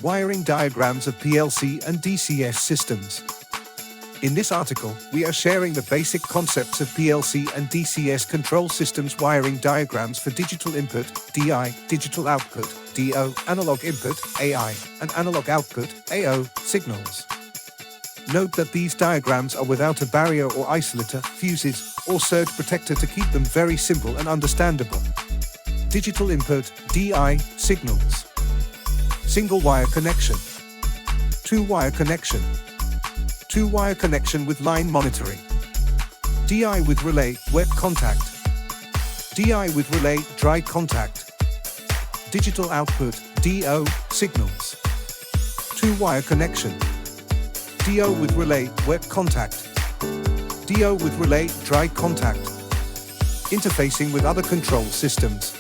Wiring diagrams of PLC and DCS systems. In this article, we are sharing the basic concepts of PLC and DCS control systems wiring diagrams for digital input, DI, digital output, DO, analog input, AI, and analog output, AO, signals. Note that these diagrams are without a barrier or isolator, fuses, or surge protector to keep them very simple and understandable. Digital input, DI, signals. Single wire connection. Two-wire connection. Two-wire connection with line monitoring. DI with relay, wet contact. DI with relay, dry contact. Digital output, DO, signals. Two-wire connection. DO with relay, wet contact. DO with relay, dry contact. Interfacing with other control systems.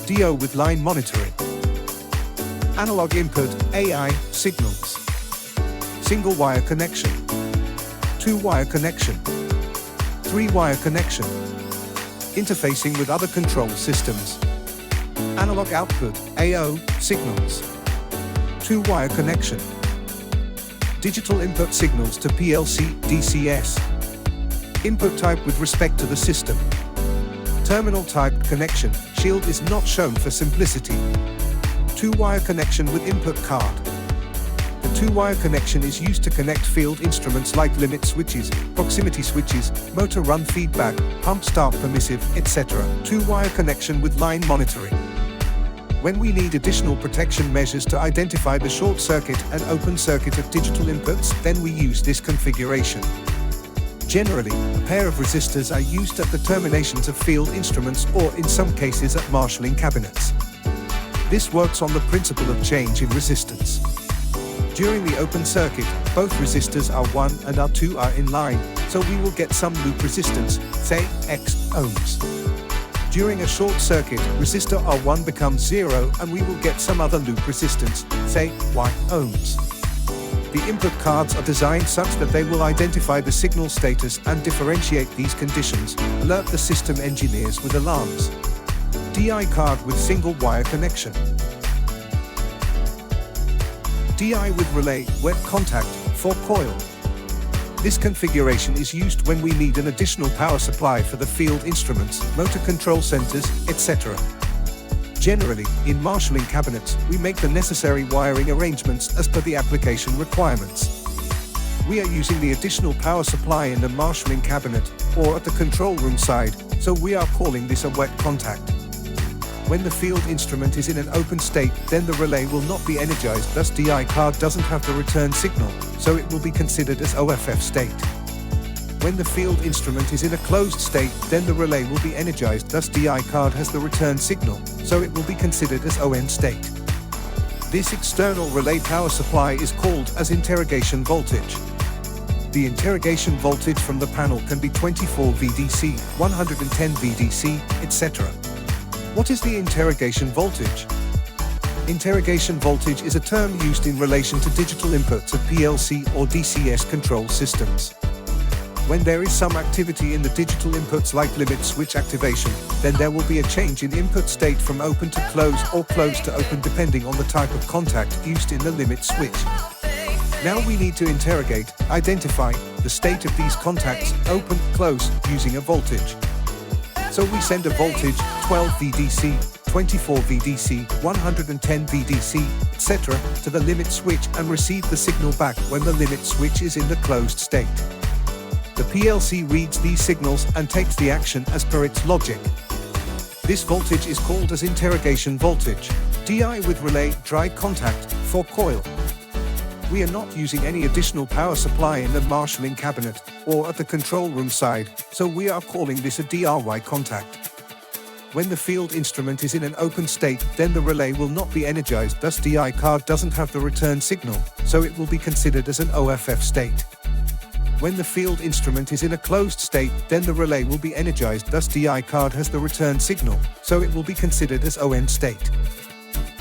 DO with line monitoring. Analog input, AI, signals. Single wire connection. Two-wire connection. Three-wire connection. Interfacing with other control systems. Analog output, AO, signals. Two-wire connection. Digital input signals to PLC, DCS. Input type with respect to the system. Terminal type connection, shield is not shown for simplicity. Two-wire connection with input card. The two-wire connection is used to connect field instruments like limit switches, proximity switches, motor run feedback, pump start permissive, etc. Two-wire connection with line monitoring. When we need additional protection measures to identify the short circuit and open circuit of digital inputs, then we use this configuration. Generally, a pair of resistors are used at the terminations of field instruments or in some cases at marshalling cabinets. This works on the principle of change in resistance. During the open circuit, both resistors R1 and R2 are in line, so we will get some loop resistance, say X ohms. During a short circuit, resistor R1 becomes 0 and we will get some other loop resistance, say Y ohms. The input cards are designed such that they will identify the signal status and differentiate these conditions, alert the system engineers with alarms. DI card with single wire connection. DI with relay, wet contact, for coil. This configuration is used when we need an additional power supply for the field instruments, motor control centers, etc. Generally, in marshalling cabinets, we make the necessary wiring arrangements as per the application requirements. We are using the additional power supply in the marshalling cabinet or at the control room side, so we are calling this a wet contact. When the field instrument is in an open state, then the relay will not be energized, thus DI card doesn't have the return signal, so it will be considered as OFF state. When the field instrument is in a closed state, then the relay will be energized, thus DI card has the return signal, so it will be considered as ON state. This external relay power supply is called as interrogation voltage. The interrogation voltage from the panel can be 24 VDC, 110 VDC, etc. What is the interrogation voltage? Interrogation voltage is a term used in relation to digital inputs of PLC or DCS control systems. When there is some activity in the digital inputs like limit switch activation, then there will be a change in input state from open to closed or closed to open depending on the type of contact used in the limit switch. Now we need to interrogate, identify, the state of these contacts, open, close, using a voltage. So we send a voltage, 12 VDC, 24 VDC, 110 VDC, etc., to the limit switch and receive the signal back when the limit switch is in the closed state. The PLC reads these signals and takes the action as per its logic. This voltage is called as interrogation voltage. DI with relay, dry contact, for coil. We are not using any additional power supply in the marshalling cabinet or at the control room side, so we are calling this a DRY contact. When the field instrument is in an open state, then the relay will not be energized, thus DI card doesn't have the return signal, so it will be considered as an OFF state. When the field instrument is in a closed state, then the relay will be energized, thus DI card has the return signal, so it will be considered as ON state.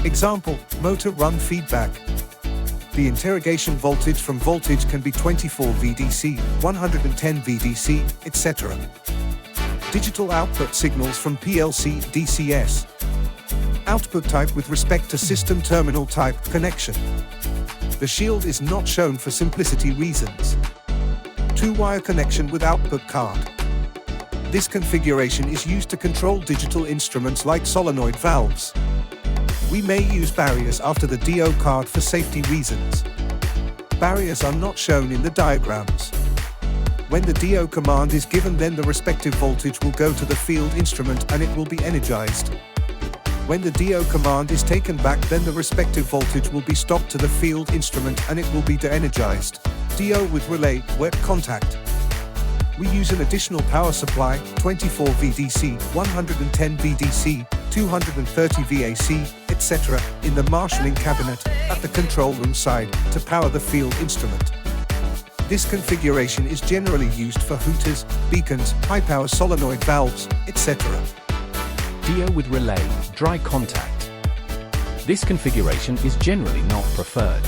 Example, motor run feedback. The interrogation voltage from voltage can be 24 VDC, 110 VDC, etc. Digital output signals from PLC, DCS. Output type with respect to system terminal type connection. The shield is not shown for simplicity reasons. 2-wire connection with output card. This configuration is used to control digital instruments like solenoid valves. We may use barriers after the DO card for safety reasons. Barriers are not shown in the diagrams. When the DO command is given, then the respective voltage will go to the field instrument and it will be energized. When the DO command is taken back, then the respective voltage will be stopped to the field instrument and it will be de-energized. DO with relay, wet contact. We use an additional power supply, 24 VDC, 110 VDC, 230 VAC, etc., in the marshalling cabinet at the control room side to power the field instrument. This configuration is generally used for hooters, beacons, high-power solenoid valves, etc. DO with relay, dry contact. This configuration is generally not preferred.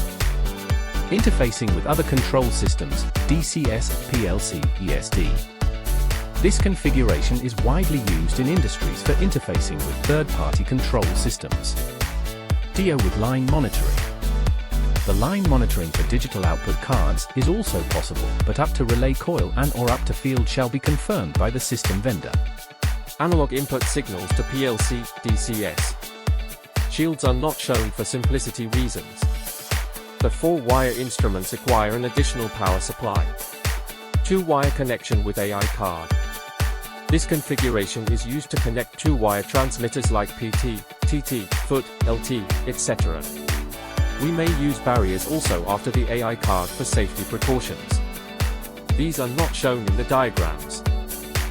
Interfacing with other control systems, DCS, PLC, ESD. This configuration is widely used in industries for interfacing with third-party control systems. DO with line monitoring. The line monitoring for digital output cards is also possible, but up to relay coil and/or up to field shall be confirmed by the system vendor. Analog input signals to PLC, DCS. Shields are not shown for simplicity reasons. The 4-wire instruments require an additional power supply. 2-wire connection with AI card. This configuration is used to connect 2-wire transmitters like PT, TT, foot, LT, etc. We may use barriers also after the AI card for safety precautions. These are not shown in the diagrams.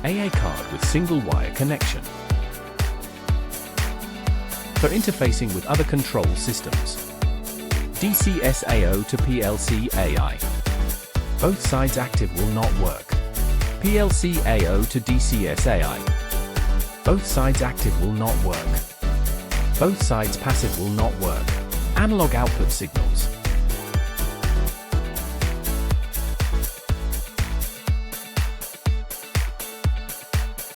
AA card with single-wire connection. For interfacing with other control systems. DCS AO to PLC AI. Both sides active will not work. PLC AO to DCS AI. Both sides active will not work. Both sides passive will not work. Analog output signals.